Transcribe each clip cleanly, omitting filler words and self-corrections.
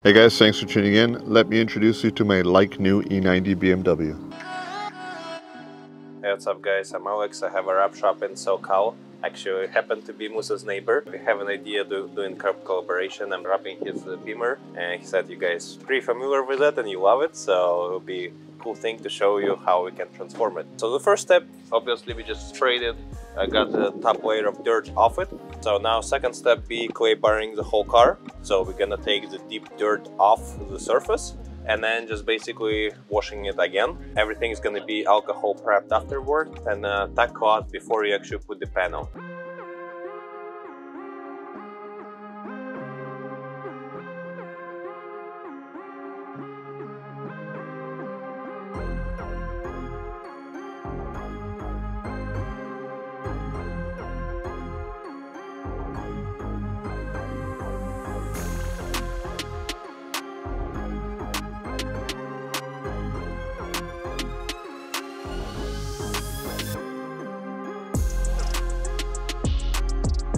Hey guys, thanks for tuning in. Let me introduce you to my like-new E90 BMW. Hey, what's up guys, I'm Alex. I have a wrap shop in SoCal. Actually, I happen to be Musa's neighbor. We have an idea of doing collaboration. I'm wrapping his Beamer, and he said you guys are pretty familiar with it and you love it, so it'll be a cool thing to show you how we can transform it. So the first step, obviously we just sprayed it. I got the top layer of dirt off it. So now second step be clay barring the whole car. So we're gonna take the deep dirt off the surface and then just basically washing it again. Everything is gonna be alcohol prepped afterward and tack cloth before you actually put the panel.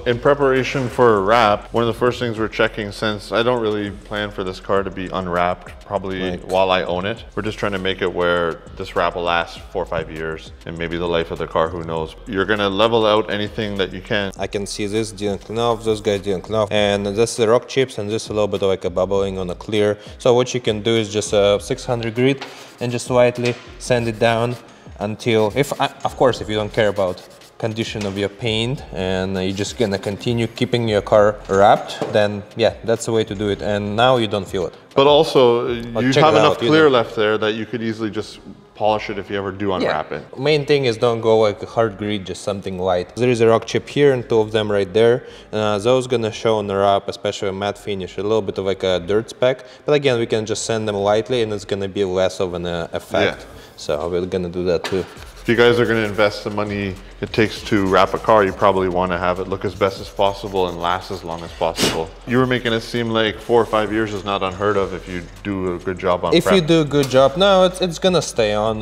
In preparation for a wrap, one of the first things we're checking, since I don't really plan for this car to be unwrapped probably while I own it, we're just trying to make it where this wrap will last 4 or 5 years and maybe the life of the car, who knows. You're gonna level out anything that you can. I can see this didn't clean off, those guys didn't clean off, and this is the rock chips and this a little bit like a bubbling on a clear. So what you can do is just a 600 grit and just lightly sand it down until, of course, if you don't care about condition of your paint and you're just gonna continue keeping your car wrapped, then yeah, that's the way to do it, and now you don't feel it. But also you have enough clear left there that you could easily just polish it if you ever do unwrap it. Main thing is don't go like a hard grit, just something light. There is a rock chip here and 2 of them right there. Those gonna show on the wrap, especially a matte finish, a little bit of like a dirt speck, but again we can just sand them lightly and it's gonna be less of an effect. So we're gonna do that too. If you guys are going to invest the money it takes to wrap a car, you probably want to have it look as best as possible and last as long as possible. You were making it seem like 4 or 5 years is not unheard of if you do a good job on prep. If you do a good job, no, it's gonna stay on.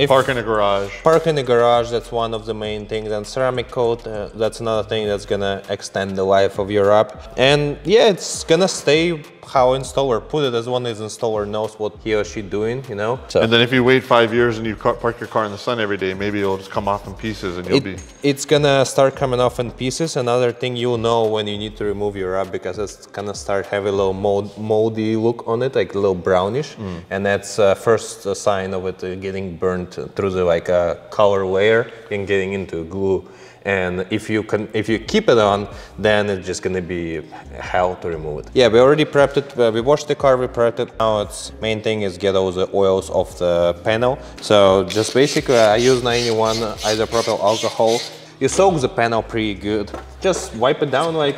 Park in a garage. Park in the garage, that's one of the main things. And ceramic coat, that's another thing that's gonna extend the life of your wrap. And yeah, it's gonna stay how installer put it, as long as installer knows what he or she doing, you know. So. And then if you wait 5 years and you park your car in the sun every day, maybe it'll just come off in pieces and it's gonna start coming off in pieces. Another thing you'll know when you need to remove your wrap, because it's gonna start having a little moldy look on it, like a little brownish, and that's first sign of it getting burnt through the like a color layer and getting into glue. And if you keep it on, then it's just gonna be hell to remove it. Yeah, we already prepped it. We washed the car, we prepped it. Now it's main thing is get all the oils off the panel. So just basically I use 91 isopropyl alcohol. You soak the panel pretty good. Just wipe it down like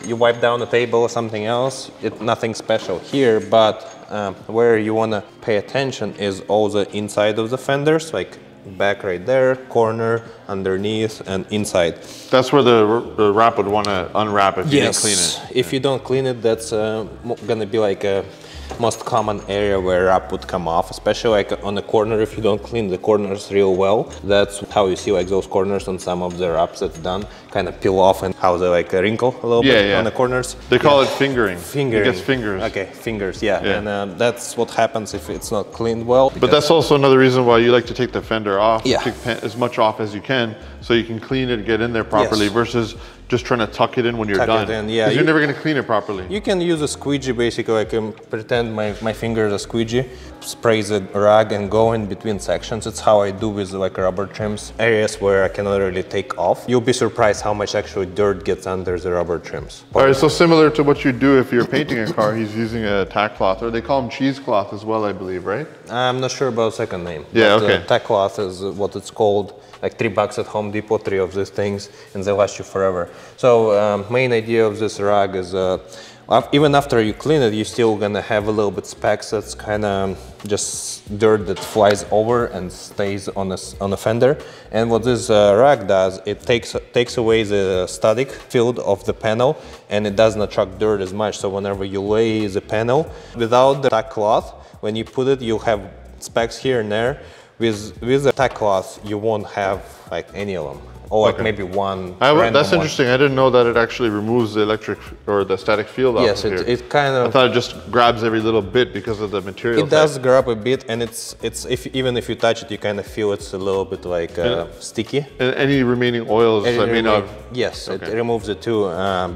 you wipe down a table or something else. Nothing special here, but where you wanna pay attention is all the inside of the fenders, like back right there, corner, underneath, and inside. That's where the wrap would want to unwrap if you didn't clean it. If you don't clean it, that's gonna be like a most common area where wrap would come off, especially like on the corner. If you don't clean the corners real well, that's how you see like those corners on some of the wraps that's done kind of peel off and how they like wrinkle a little bit on the corners. They call it fingering. Fingering. It gets fingers. Okay, fingers, and that's what happens if it's not cleaned well. But that's also another reason why you like to take the fender off, take as much off as you can, so you can clean it, get in there properly, versus just trying to tuck it in when you're done. Because you're never going to clean it properly. You can use a squeegee, basically. I can pretend my finger is a squeegee, spray the rag and go in between sections. It's how I do with like rubber trims, areas where I cannot really take off. You'll be surprised how much actually dirt gets under the rubber trims. All right, so similar to what you do if you're painting a car, he's using a tack cloth, or they call them cheesecloth as well, I believe, right? I'm not sure about the second name. Yeah, but, tack cloth is what it's called. Like $3 at Home Depot, 3 of these things, and they last you forever. So main idea of this rag is even after you clean it, you're still gonna have a little bit specks. That's kind of just dirt that flies over and stays on the fender. And what this rag does, it takes away the static field of the panel, and it doesn't attract dirt as much. So whenever you lay the panel without the tack cloth, when you put it, you'll have specks here and there. With the tack cloth, you won't have like any of them. or like maybe one. That's interesting. I didn't know that it actually removes the electric or the static field. Yes, it kind of. I thought it just grabs every little bit because of the material. It does grab a bit, and even if you touch it, you kind of feel it's a little bit like sticky. And any remaining oils that may not. Yes, it removes it too.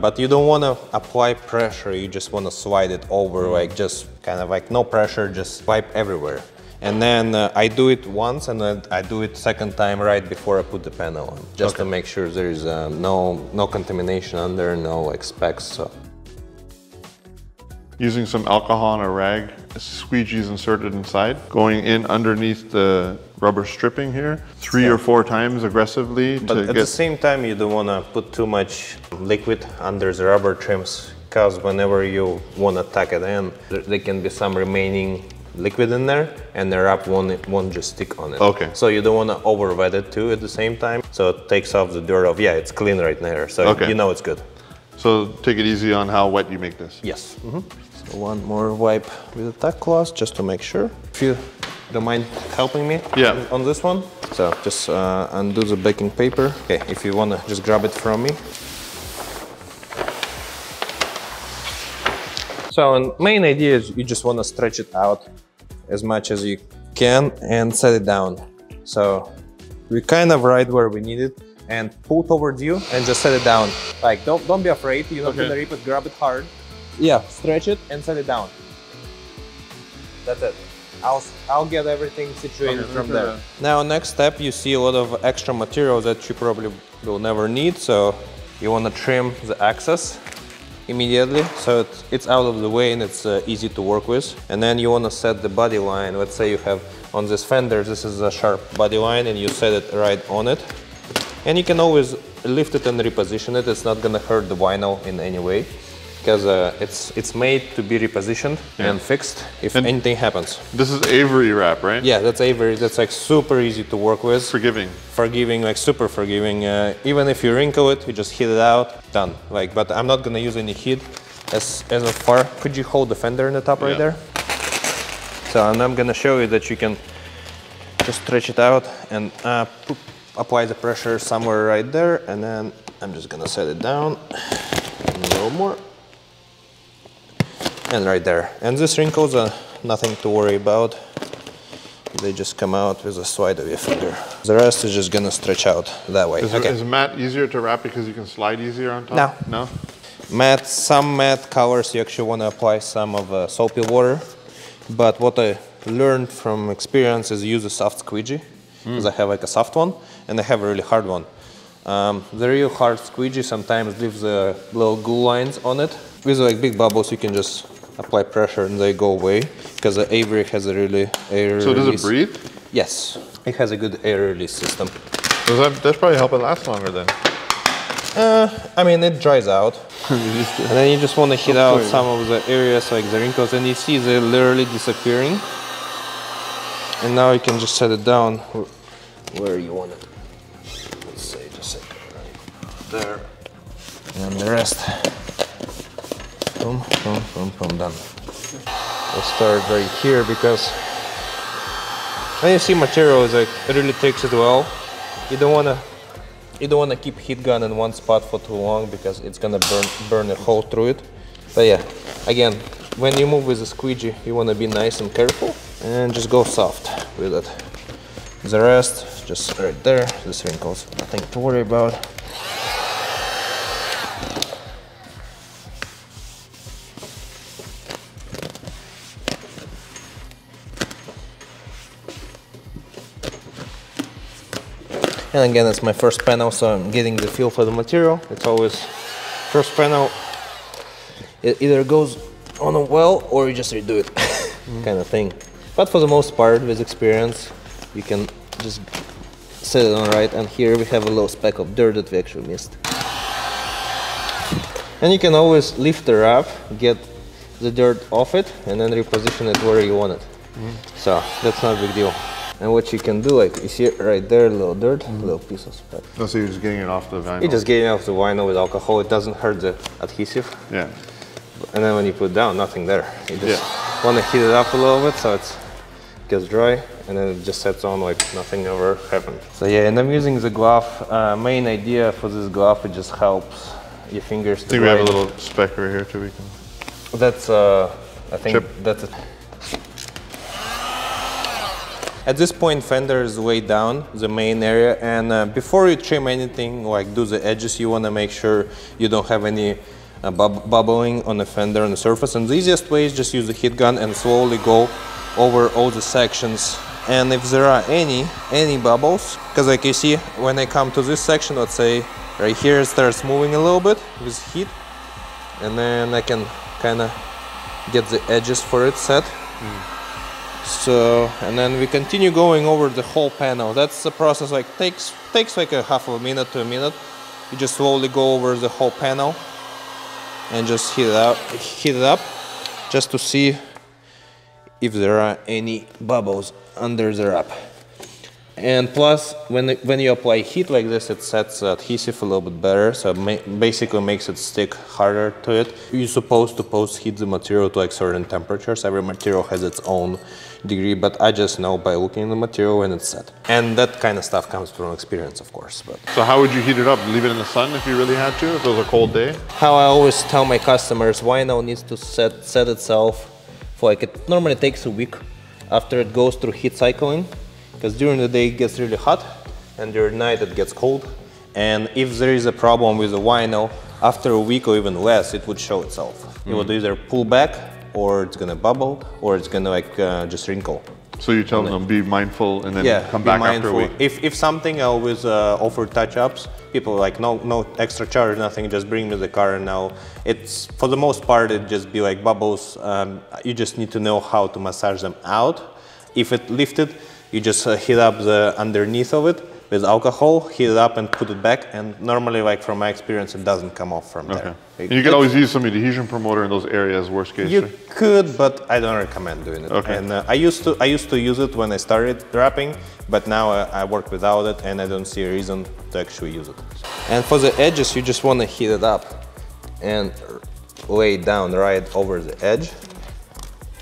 But you don't want to apply pressure. You just want to slide it over, like just kind of like no pressure, just swipe everywhere. And then I do it once, and then I do it second time right before I put the panel on, just to make sure there is no contamination under, no like specks. So. Using some alcohol on a rag, a squeegee is inserted inside, going in underneath the rubber stripping here, 3 or 4 times aggressively. But at the same time, you don't want to put too much liquid under the rubber trims, because whenever you want to tuck it in, there can be some remaining liquid in there, and the wrap won't just stick on it. Okay. So you don't want to over wet it too at the same time, so it takes off the dirt off. Yeah, it's clean right there, so you know it's good. So take it easy on how wet you make this. Yes. So one more wipe with a tack cloth just to make sure. If you don't mind helping me on this one. So just undo the baking paper. Okay, if you want to just grab it from me. So the main idea is you just want to stretch it out as much as you can and set it down. So we're kind of right where we need it, and pull towards you and just set it down. Like don't be afraid, you're not gonna rip it, grab it hard. Yeah, stretch it and set it down. That's it. I'll get everything situated from there. Now next step, you see a lot of extra material that you probably will never need, so you want to trim the excess immediately, so it's out of the way and it's easy to work with. And then you want to set the body line. Let's say you have on this fender, this is a sharp body line, and you set it right on it. And you can always lift it and reposition it. It's not going to hurt the vinyl in any way, because it's made to be repositioned and fixed if anything happens. This is Avery wrap, right? Yeah, that's Avery. That's like super easy to work with. Forgiving, like super forgiving. Even if you wrinkle it, you just heat it out, done. Like, but I'm not gonna use any heat as far. Could you hold the fender in the top right there? So, and I'm gonna show you that you can just stretch it out and apply the pressure somewhere right there, and then I'm just gonna set it down a little more. And right there. And these wrinkles are nothing to worry about. They just come out with a swipe of your finger. The rest is just gonna stretch out that way. Is matte easier to wrap because you can slide easier on top? No. Matte, some matte colors you actually want to apply some of soapy water. But what I learned from experience is use a soft squeegee. Because I have like a soft one and I have a really hard one. The real hard squeegee sometimes leaves little glue lines on it. With like big bubbles, you can just apply pressure and they go away, because the Avery has a really air release. So does it breathe? Yes, it has a good air release system. That's probably help it last longer then. I mean, it dries out. And then you just want to heat out some of the areas like the wrinkles, and you see they're literally disappearing. And now you can just set it down where you want it. Let's say just right there. And the rest. Boom, boom, boom, boom, done. We'll start right here, because when you see material is like it really takes it well. You don't wanna keep heat gun in one spot for too long, because it's gonna burn a hole through it. But yeah, again, when you move with a squeegee, you wanna be nice and careful and just go soft with it. The rest, just right there, these wrinkles, nothing to worry about. And again, it's my first panel, so I'm getting the feel for the material. It's always first panel, it either goes on well or you just redo it kind of thing. But for the most part, with experience, you can just set it on right. And here we have a little speck of dirt that we actually missed. And you can always lift the wrap, get the dirt off it, and then reposition it where you want it. So that's not a big deal. And what you can do, like you see it right there, a little dirt, little piece of speck. Oh, so you're just getting it off the vinyl? You're just getting it off the vinyl with alcohol. It doesn't hurt the adhesive. Yeah. And then when you put it down, nothing there. You just want to heat it up a little bit, so it's gets dry, and then it just sets on like nothing ever happened. So yeah, and I'm using the glove. Main idea for this glove, it just helps your fingers to I think we have a little speck right here too. We can. That's I think Chip. that's it. At this point, fender is way down, the main area, and before you trim anything, like do the edges, you want to make sure you don't have any bubbling on the fender on the surface. And the easiest way is just use the heat gun and slowly go over all the sections. And if there are any bubbles, because like you see, when I come to this section, let's say right here, it starts moving a little bit with heat, and then I can kind of get the edges for it set. So, and then we continue going over the whole panel. That's the process, like takes like a half of a minute to a minute. You just slowly go over the whole panel and just heat it up just to see if there are any bubbles under the wrap. And plus, when you apply heat like this, it sets the adhesive a little bit better, so it basically makes it stick harder to it. You're supposed to post-heat the material to like certain temperatures. Every material has its own degree, but I just know by looking at the material when it's set. And that kind of stuff comes from experience, of course. But So how would you heat it up? Leave it in the sun if you really had to, if it was a cold day? how I always tell my customers, vinyl needs to set itself for like, it normally takes a week after it goes through heat cycling. Because during the day it gets really hot, and during night it gets cold. And if there is a problem with the vinyl, after a week or even less, it would show itself. It would either pull back, or it's gonna bubble, or it's gonna like just wrinkle. So you tell them be mindful and then come back after a week. If something, I always offer touch-ups. People are like, no extra charge, nothing, just bring me the car. And now it's, for the most part, it just be like bubbles. You just need to know how to massage them out. If it lifted, you just heat up the underneath of it with alcohol, heat it up and put it back, and normally, like from my experience, it doesn't come off from there. And you can always use some adhesion promoter in those areas, worst case. You could, but I don't recommend doing it. Okay. And I used to use it when I started wrapping, but now I work without it, and I don't see a reason to actually use it. And for the edges, you just want to heat it up and lay it down right over the edge,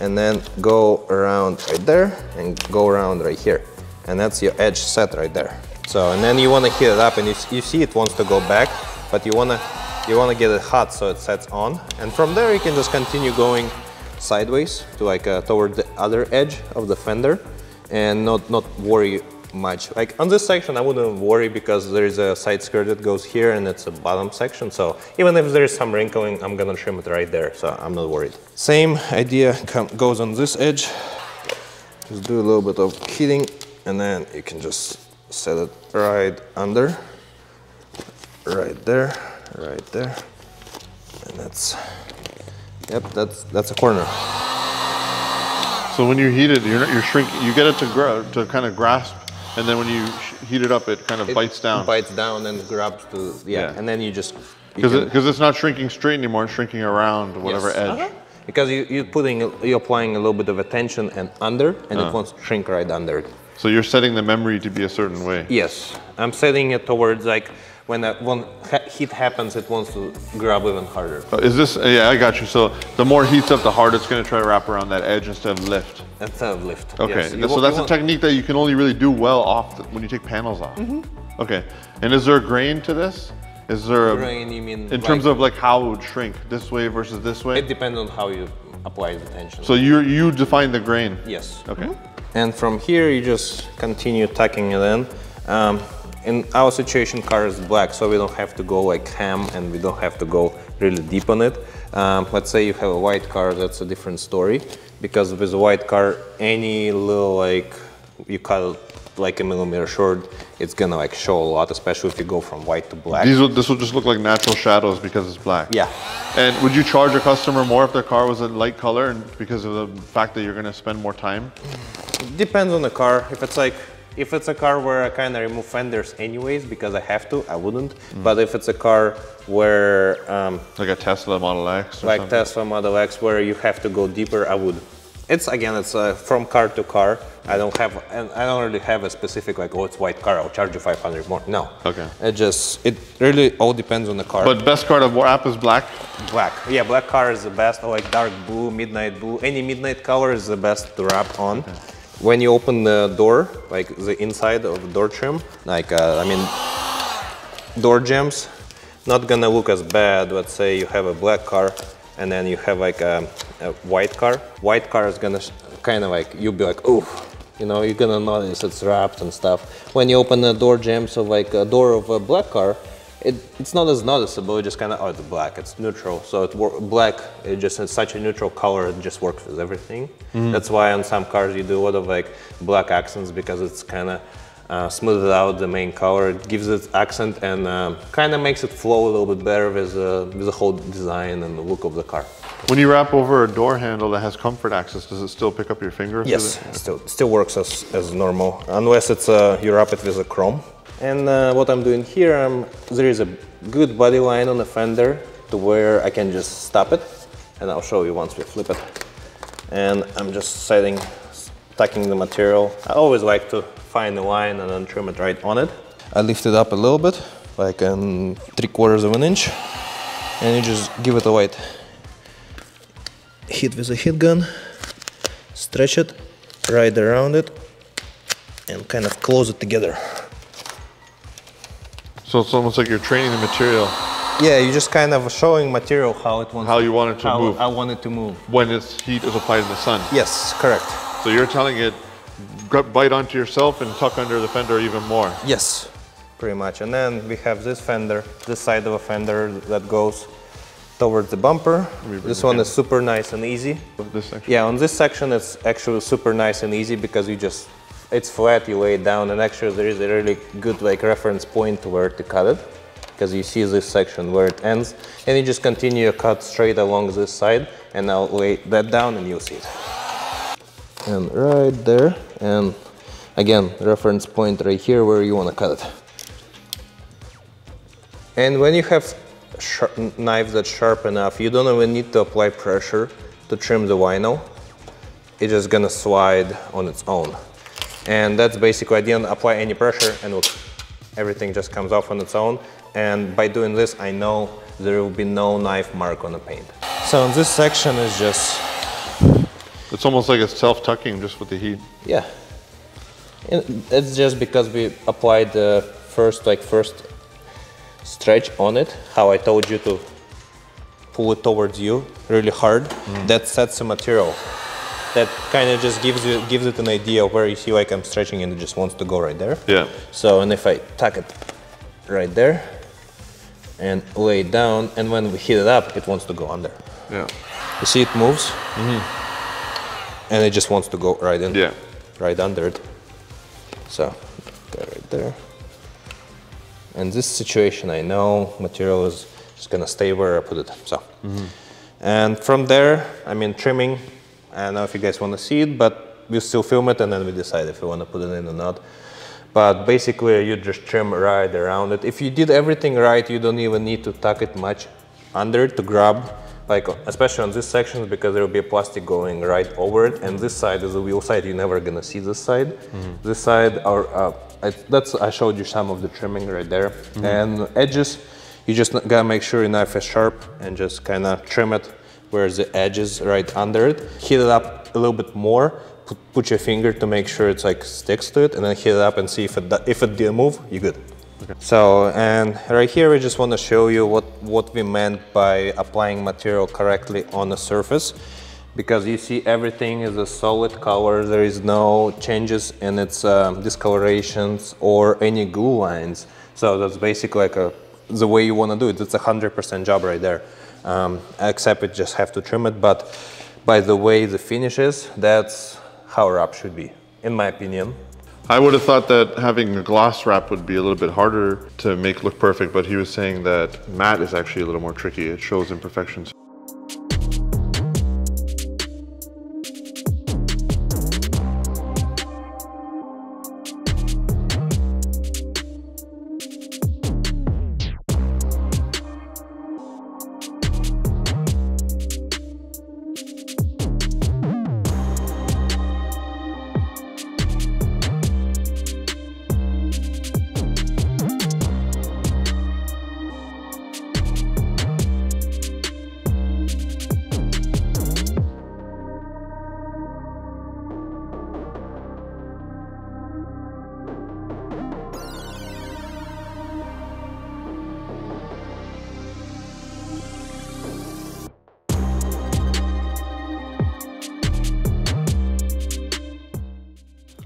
and then go around right there and go around right here, and that's your edge set right there. So, and then you want to heat it up, and you see it wants to go back, but you want to get it hot so it sets on, and from there you can just continue going sideways to like toward the other edge of the fender, and not worry much. Like on this section I wouldn't worry because there is a side skirt that goes here and it's a bottom section, so even if there is some wrinkling, I'm gonna trim it right there, so I'm not worried. Same idea goes on this edge. Just do a little bit of heating, and then you can just set it right under, right there, and that's a corner. So when you heat it, you're shrinking. You get it to kind of grasp, and then when you heat it up, it kind of bites down. Bites down and grabs to and then you just because it's not shrinking straight anymore; it's shrinking around whatever edge. Because you're applying a little bit of a tension and under, and it wants to shrink right under it. So you're setting the memory to be a certain way. Yes, I'm setting it towards like when heat happens, it wants to grab even harder. Is this? Yeah, I got you. So the more heats up, the harder it's going to try to wrap around that edge instead of lift. Instead of lift. Okay, Yes. so that's a technique that you can only really do well when you take panels off. Okay, and is there a grain to this? Is there a grain? You mean in terms of like how it would shrink this way versus this way? It depends on how you apply the tension. So you define the grain. Yes. Okay. And from here you just continue tucking it in. In our situation, car is black, so we don't have to go like ham, and we don't have to go really deep on it. Let's say you have a white car, that's a different story, because with a white car, any little like you cut it like a millimeter short, it's gonna like show a lot, especially if you go from white to black. This will just look like natural shadows because it's black. Yeah. And would you charge a customer more if their car was a light color, and because of the fact that you're going to spend more time? Depends on the car. If it's a car where I kind of remove fenders anyways because I have to, I wouldn't. But if it's a car where like a Tesla Model X or like something? Tesla Model X where you have to go deeper, I would. It's from car to car. I don't really have a specific like, oh, it's white car, I'll charge you 500 more. No. Okay. It really all depends on the car. But best car to wrap is black? Black. Yeah, black car is the best, or like dark blue, midnight blue. Any midnight color is the best to wrap on. when you open the door, like the inside of the door trim, like I mean, door jambs, not gonna look as bad. Let's say you have a black car and then you have like a white car. White car is gonna kind of like, you'll be like, oh, you know, you're gonna notice it's wrapped and stuff. When you open the door jambs of like a door of a black car, it's not as noticeable. It just kind of, oh, it's black, it's neutral. So black, it just is such a neutral color, it just works with everything. That's why on some cars you do a lot of like black accents, because it's kind of smoothes out the main color. It gives it accent and kind of makes it flow a little bit better with the whole design and the look of the car. When you wrap over a door handle that has comfort access, does it still pick up your finger? Yes, it still works as normal, unless it's you wrap it with a chrome. And what I'm doing here, there is a good body line on the fender to where I can just stop it, and I'll show you once we flip it. And I'm just tucking the material. I always like to find the line and then trim it right on it. I lift it up a little bit, like 3/4 of an inch, and you just give it a light hit with a heat gun, stretch it, right around it, and kind of close it together. So it's almost like you're training the material. Yeah, you're just kind of showing material how it wants. How you want it to move. I want it to move. When its heat is applied in the sun. Yes, correct. So you're telling it, bite onto yourself and tuck under the fender even more. Yes, pretty much. And then we have this fender, this side of a fender that goes towards the bumper. This one is super nice and easy. This section? Yeah, on this section it's actually super nice and easy because it's flat, you lay it down, and actually there is a really good like reference point where to cut it, because you see this section where it ends, and you just continue your cut straight along this side, and I'll lay that down and you'll see it. And right there, and again, reference point right here where you want to cut it. And when you have knives that's sharp enough, you don't even need to apply pressure to trim the vinyl. It's just gonna slide on its own. And that's basically, I didn't apply any pressure, and look, everything just comes off on its own. And by doing this, I know there will be no knife mark on the paint. So in this section is just... It's almost like it's self-tucking just with the heat. Yeah. And it's just because we applied the first stretch on it, how I told you to pull it towards you really hard. That sets the material. That kind of just gives it an idea of where you see like I'm stretching and it just wants to go right there. Yeah. So, and if I tuck it right there and lay it down, and when we heat it up, it wants to go under. Yeah. You see it moves? And it just wants to go right in. Yeah. Right under it. So, go right there. In this situation, I know material is just gonna stay where I put it. So, and from there, I mean trimming. I don't know if you guys want to see it, but we'll still film it and then we decide if we want to put it in or not. But basically, you just trim right around it. If you did everything right, you don't even need to tuck it much under it to grab, like especially on this section, because there will be a plastic going right over it. And this side is the wheel side. You're never gonna see this side. This side, I showed you some of the trimming right there. And edges, you just gotta make sure your knife is sharp and just kind of trim it where the edge is right under it. Heat it up a little bit more. Put your finger to make sure it's like sticks to it, and then heat it up and see if it didn't move, you're good. Okay. So, and right here we just want to show you what we meant by applying material correctly on the surface, because you see everything is a solid color. There is no changes in its discolorations or any glue lines. So that's basically like the way you want to do it. It's 100% job right there. Except you just have to trim it, but by the way the finish is, that's how wrap should be, in my opinion. I would have thought that having a gloss wrap would be a little bit harder to make look perfect, but he was saying that matte is actually a little more tricky. It shows imperfections.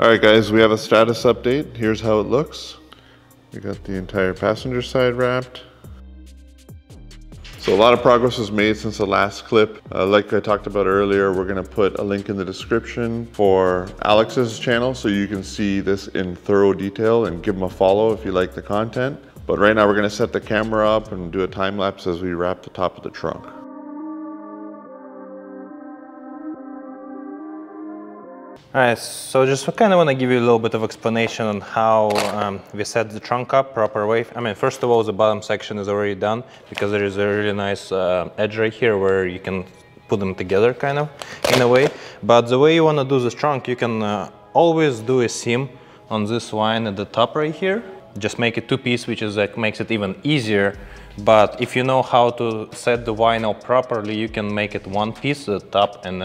All right, guys, we have a status update. Here's how it looks. We got the entire passenger side wrapped. So a lot of progress was made since the last clip. Like I talked about earlier, we're gonna put a link in the description for Alex's channel so you can see this in thorough detail and give him a follow if you like the content. But right now we're gonna set the camera up and do a time lapse as we wrap the top of the trunk. Alright, so just kind of want to give you a little bit of explanation on how we set the trunk up proper way. I mean, first of all, the bottom section is already done because there is a really nice edge right here where you can put them together kind of in a way. But the way you want to do this trunk, you can always do a seam on this line at the top right here. Just make it two-piece, which is like makes it even easier. But if you know how to set the vinyl properly, you can make it one piece, the top and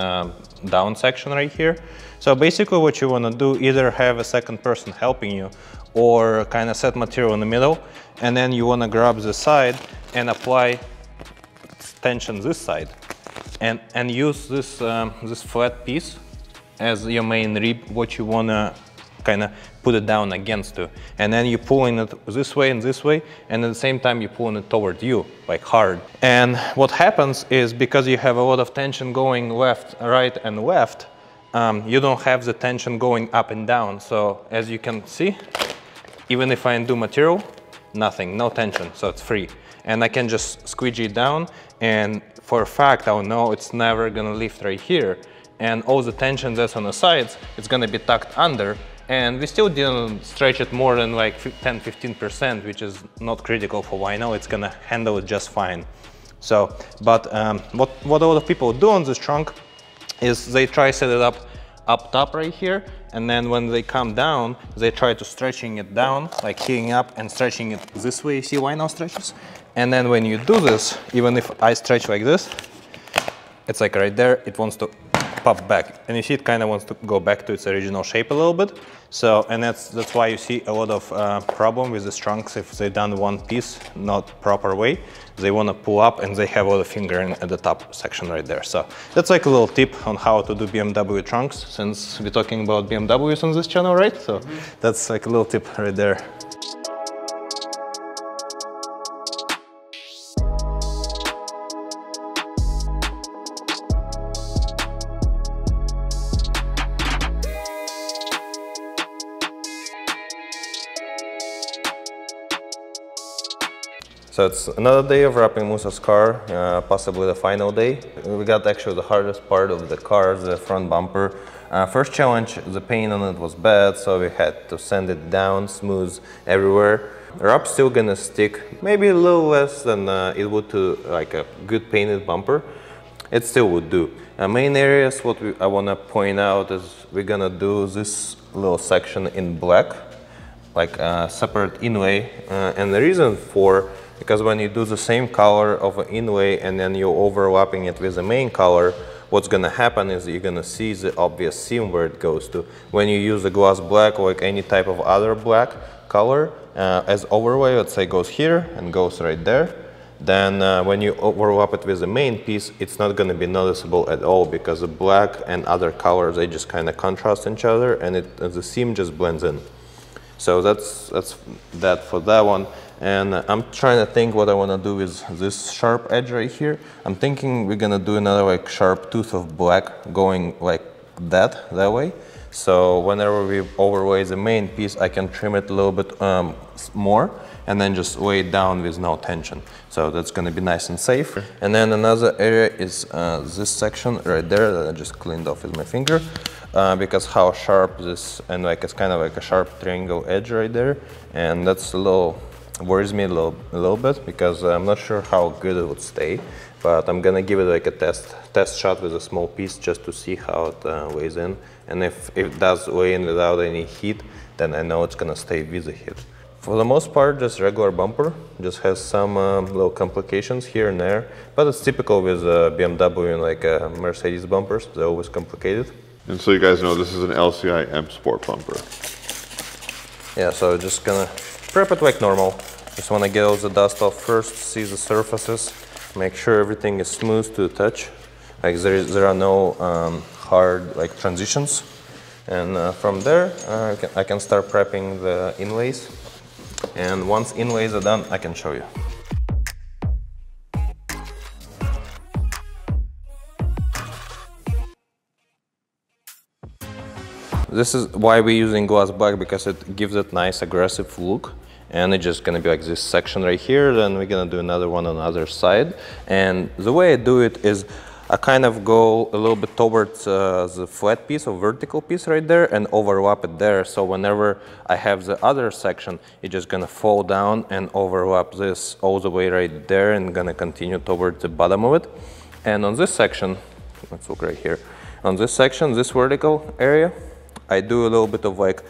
down section right here. So basically what you want to do, either have a second person helping you or kind of set material in the middle, and then you want to grab the side and apply tension this side and use this this flat piece as your main rib, what you want to kind of put it down against to, and then you're pulling it this way and this way, and at the same time you're pulling it toward you, like hard. And what happens is, because you have a lot of tension going left, right and left, you don't have the tension going up and down. So as you can see, even if I undo material, nothing, no tension, so it's free. And I can just squeegee it down, and for a fact I'll know it's never gonna lift right here. And all the tension that's on the sides, it's gonna be tucked under. And we still didn't stretch it more than like 10–15%, which is not critical for vinyl. It's gonna handle it just fine. So, but what a lot of people do on this trunk is they try set it up top right here, and then when they come down, they try to stretching it down, like heating up and stretching it this way. You see vinyl stretches? And then when you do this, even if I stretch like this, it's like right there, it wants to pop back, and you see it kind of wants to go back to its original shape a little bit. So, and that's why you see a lot of problem with the trunks if they done one piece not proper way. They want to pull up and they have a lot of fingering at the top section right there. So that's like a little tip on how to do BMW trunks, since we're talking about BMWs on this channel, right? So that's like a little tip right there. So it's another day of wrapping Musa's car, possibly the final day. We got actually the hardest part of the car, the front bumper. First challenge, the paint on it was bad, so we had to sand it down, smooth everywhere. The wrap's still gonna stick, maybe a little less than it would to like a good painted bumper. It still would do. Main areas, what I wanna point out is we're gonna do this little section in black, like separate inlay, and the reason for, because when you do the same color of an inlay and then you're overlapping it with the main color, what's gonna happen is you're gonna see the obvious seam where it goes to. When you use a gloss black or like any type of other black color as overlay, let's say goes here and goes right there, then when you overlap it with the main piece, it's not gonna be noticeable at all, because the black and other colors, they just kind of contrast each other, and the seam just blends in. So that's that for that one. And I'm trying to think what I want to do with this sharp edge right here. I'm thinking we're gonna do another like sharp tooth of black going like that way. So whenever we overlay the main piece, I can trim it a little bit more and then just lay it down with no tension. So that's gonna be nice and safe. And then another area is this section right there that I just cleaned off with my finger. Because how sharp this, and like it's kind of like a sharp triangle edge right there, and that's a little worries me a little bit, because I'm not sure how good it would stay, but I'm gonna give it like a test shot with a small piece just to see how it weighs in, and if it does weigh in without any heat, then I know it's gonna stay with the heat. For the most part, just regular bumper, just has some little complications here and there, but it's typical with BMW and like Mercedes bumpers, they're always complicated. And so you guys know, this is an LCI M Sport bumper. Yeah, so just gonna prep it like normal. Just wanna get all the dust off first, see the surfaces, make sure everything is smooth to the touch. Like there are no hard like transitions. And from there, I can start prepping the inlays. And once inlays are done, I can show you. This is why we're using gloss black, because it gives it nice aggressive look. And it's just gonna be like this section right here, then we're gonna do another one on the other side. And the way I do it is I kind of go a little bit towards the flat piece or vertical piece right there and overlap it there. So whenever I have the other section, it's just gonna fall down and overlap this all the way right there and gonna continue towards the bottom of it. And on this section, let's look right here. On this section, this vertical area, I do a little bit of like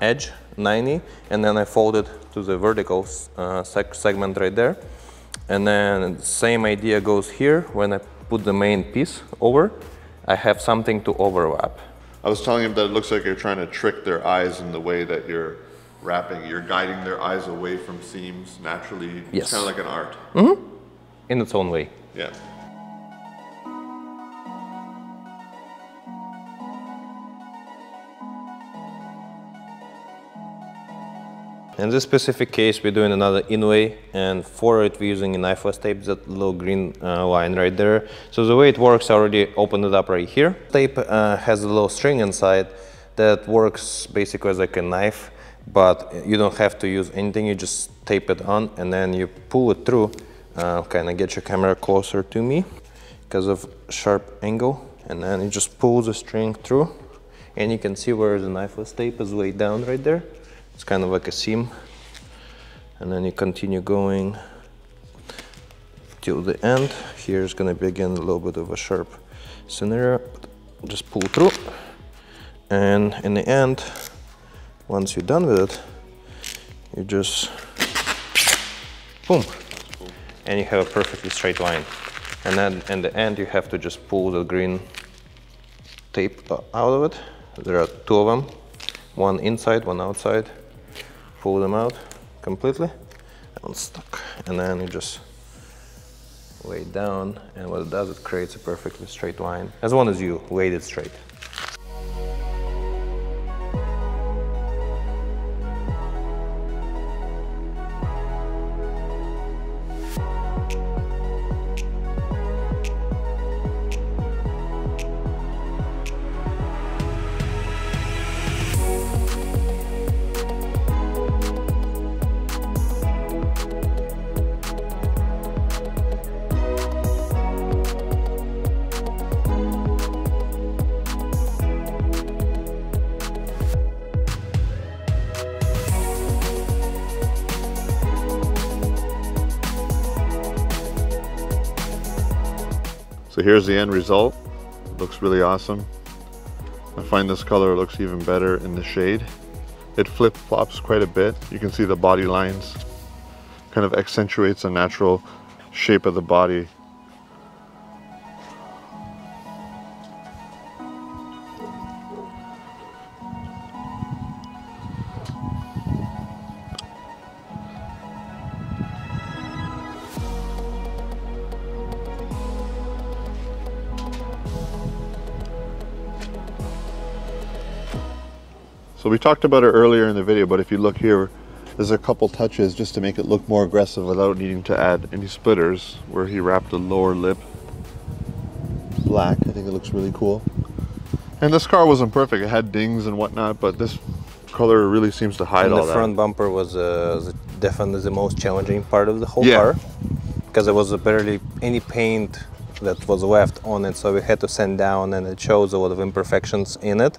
edge 90, and then I fold it to the vertical segment right there. And then the same idea goes here. When I put the main piece over, I have something to overlap. I was telling him that it looks like you're trying to trick their eyes in the way that you're wrapping. You're guiding their eyes away from seams naturally. Yes. It's kind of like an art. Mm-hmm. In its own way. Yeah. In this specific case, we're doing another inlay, and for it we're using a knifeless tape, that little green line right there. So the way it works, I already opened it up right here. Tape has a little string inside that works basically as like a knife, but you don't have to use anything, you just tape it on and then you pull it through. Kind of get your camera closer to me because of sharp angle, and then you just pull the string through and you can see where the knifeless tape is laid down right there. It's kind of like a seam, and then you continue going till the end. Here's gonna be again a little bit of a sharp scenario. Just pull through, and in the end, once you're done with it, you just boom, and you have a perfectly straight line. And then in the end, you have to just pull the green tape out of it. There are two of them, one inside, one outside. Pull them out completely, unstuck, and then you just lay it down, and what it does, it creates a perfectly straight line, as long as you laid it straight. So here's the end result. It looks really awesome. I find this color looks even better in the shade. It flip-flops quite a bit. You can see the body lines. Kind of accentuates the natural shape of the body. So we talked about it earlier in the video, but if you look here, there's a couple touches just to make it look more aggressive without needing to add any splitters, where he wrapped the lower lip black. I think it looks really cool. And this car wasn't perfect. It had dings and whatnot, but this color really seems to hide all that. The front bumper was definitely the most challenging part of the whole car, because there was barely any paint that was left on it, so we had to sand down, and it shows a lot of imperfections in it.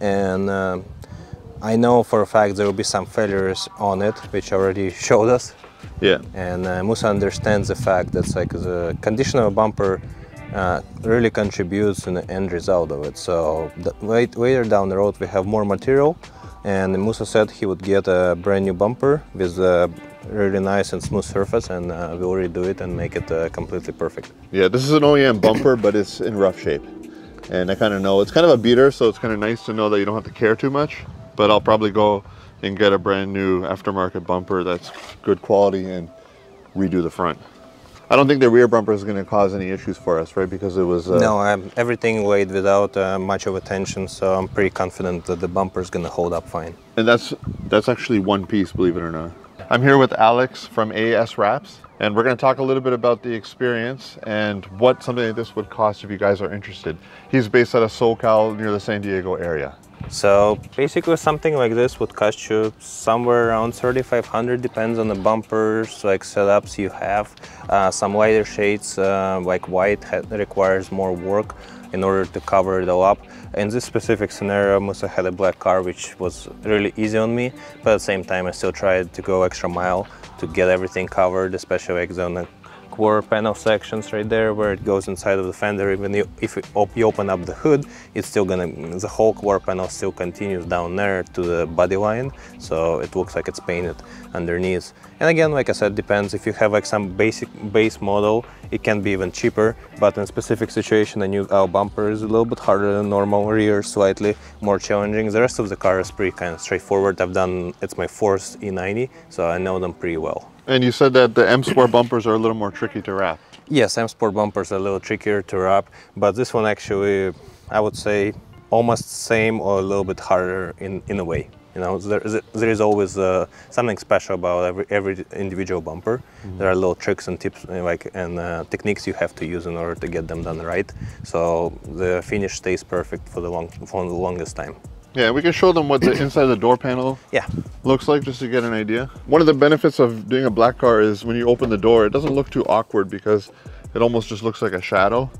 And I know for a fact there will be some failures on it, which already showed us. Yeah. And Musa understands the fact that like the condition of a bumper really contributes in the end result of it. So later down the road we have more material, and Musa said he would get a brand new bumper with a really nice and smooth surface, and we'll redo it and make it completely perfect. Yeah, this is an OEM bumper, but it's in rough shape. And I kind of know, it's kind of a beater, so it's kind of nice to know that you don't have to care too much. But I'll probably go and get a brand new aftermarket bumper that's good quality and redo the front. I don't think the rear bumper is going to cause any issues for us, right? Because it was... No, everything laid without much of attention, so I'm pretty confident that the bumper is going to hold up fine. And that's actually one piece, believe it or not. I'm here with Alex from AS Wraps, and we're going to talk a little bit about the experience and what something like this would cost if you guys are interested. He's based out of SoCal near the San Diego area. So basically something like this would cost you somewhere around $3,500, depends on the bumpers, like setups you have. Some lighter shades like white requires more work in order to cover it all up. In this specific scenario, Musa had a black car, which was really easy on me, but at the same time I still tried to go extra mile to get everything covered, especially like on the quarter panel sections right there where it goes inside of the fender. Even if you open up the hood, it's still gonna, the whole quarter panel still continues down there to the body line, so it looks like it's painted underneath. And again, like I said, depends. If you have like some basic base model, it can be even cheaper, but in a specific situation a new bumper is a little bit harder than normal, rear slightly more challenging. The rest of the car is pretty kind of straightforward. It's my fourth E90, so I know them pretty well. And you said that the M Sport bumpers are a little more tricky to wrap. Yes, M Sport bumpers are a little trickier to wrap, but this one actually, I would say, almost same or a little bit harder in a way. You know, there is always something special about every individual bumper. Mm-hmm. There are little tricks and tips and techniques you have to use in order to get them done right. So the finish stays perfect for the longest time. Yeah, we can show them what the inside of the door panel looks like just to get an idea. One of the benefits of doing a black car is when you open the door, it doesn't look too awkward because it almost just looks like a shadow.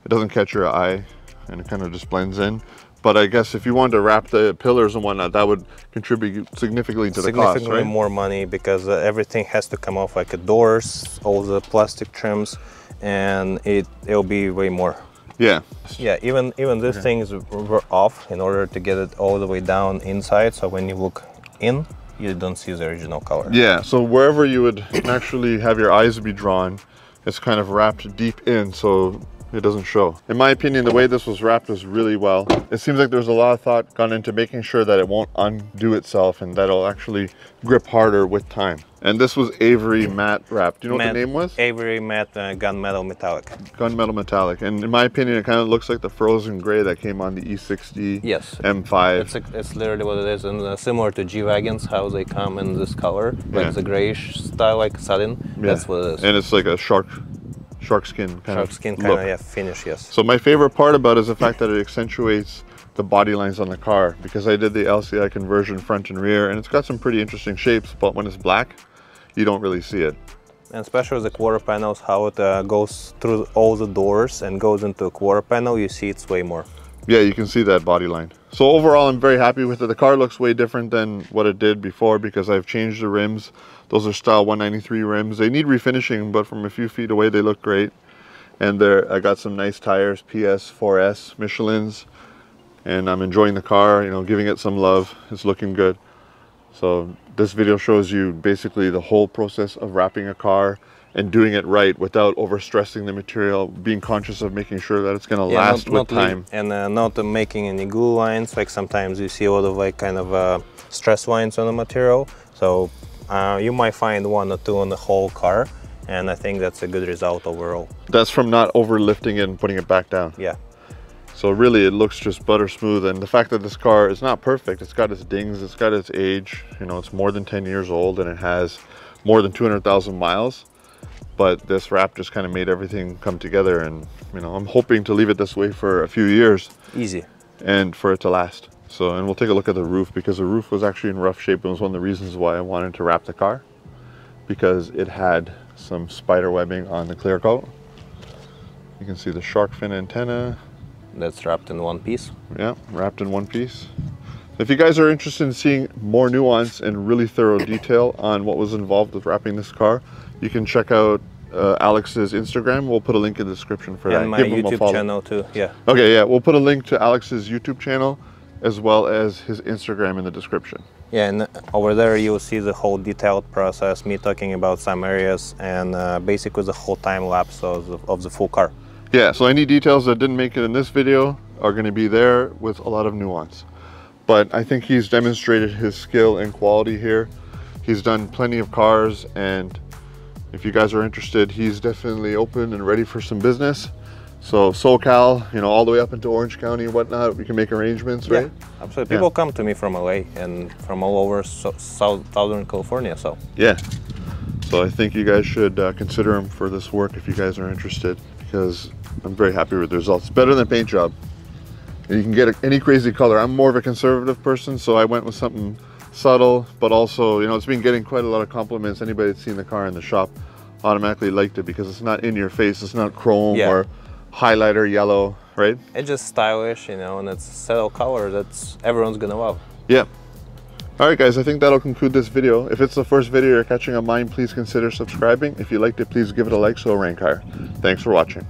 It doesn't catch your eye and it kind of just blends in. But I guess if you wanted to wrap the pillars and whatnot, that would contribute significantly to the cost, right? Significantly more money because everything has to come off, like the doors, all the plastic trims, and it'll be way more. Yeah. Yeah, even these things were off in order to get it all the way down inside, so when you look in, you don't see the original color. Yeah, so wherever you would actually have your eyes be drawn, it's kind of wrapped deep in, so it doesn't show. In my opinion, the way this was wrapped was really well. It seems like there's a lot of thought gone into making sure that it won't undo itself and that it'll actually grip harder with time. And this was Avery Matte Wrap. Do you know what the name was? Avery Matte Gunmetal Metallic. Gunmetal Metallic. And in my opinion, it kind of looks like the frozen gray that came on the E60 M5. It's literally what it is. And similar to G-Wagons, how they come in this color, like the grayish style, like satin. That's what it is. And it's like a shark skin kind of finish, yes. So my favorite part about it is the fact that it accentuates the body lines on the car, because I did the LCI conversion front and rear and it's got some pretty interesting shapes, but when it's black, you don't really see it. And especially the quarter panels, how it goes through all the doors and goes into a quarter panel, you see it's way more. Yeah, you can see that body line. So overall, I'm very happy with it. The car looks way different than what it did before because I've changed the rims. Those are style 193 rims. They need refinishing, but from a few feet away, they look great. And I got some nice tires, PS 4S Michelin's, and I'm enjoying the car, you know, giving it some love. It's looking good. So this video shows you basically the whole process of wrapping a car and doing it right without overstressing the material, being conscious of making sure that it's going to last with time. And not making any glue lines, like sometimes you see a lot of like kind of stress lines on the material. So you might find one or two on the whole car, and I think that's a good result overall. That's from not overlifting it and putting it back down. Yeah. So really it looks just butter smooth, and the fact that this car is not perfect, it's got its dings, it's got its age, you know, it's more than 10 years old and it has more than 200,000 miles. But this wrap just kind of made everything come together, and you know, I'm hoping to leave it this way for a few years. Easy. And for it to last. So, and we'll take a look at the roof, because the roof was actually in rough shape. It was one of the reasons why I wanted to wrap the car, because it had some spider webbing on the clear coat. You can see the shark fin antenna. That's wrapped in one piece. Yeah, wrapped in one piece. If you guys are interested in seeing more nuance and really thorough detail on what was involved with wrapping this car, you can check out Alex's Instagram. We'll put a link in the description for that. And my YouTube channel too, yeah. Okay, yeah, we'll put a link to Alex's YouTube channel as well as his Instagram in the description. Yeah, and over there you'll see the whole detailed process, me talking about some areas, and basically the whole time lapse of the full car. Yeah, so any details that didn't make it in this video are going to be there with a lot of nuance. But I think he's demonstrated his skill and quality here. He's done plenty of cars, and if you guys are interested, he's definitely open and ready for some business. So SoCal, you know, all the way up into Orange County and whatnot, we can make arrangements, right? Yeah, absolutely. People come to me from LA and from all over Southern California, so. Yeah. So I think you guys should consider him for this work if you guys are interested, because I'm very happy with the results. It's better than a paint job. And you can get any crazy color. I'm more of a conservative person, so I went with something subtle, but also, you know, it's been getting quite a lot of compliments. Anybody that's seen the car in the shop automatically liked it because it's not in your face, it's not chrome or highlighter yellow, right? It's just stylish, you know, and it's a settled color that's everyone's gonna love. Yeah. All right, guys, I think that'll conclude this video. If it's the first video you're catching on mine, please consider subscribing. If you liked it, please give it a like so it'll rank higher. Thanks for watching.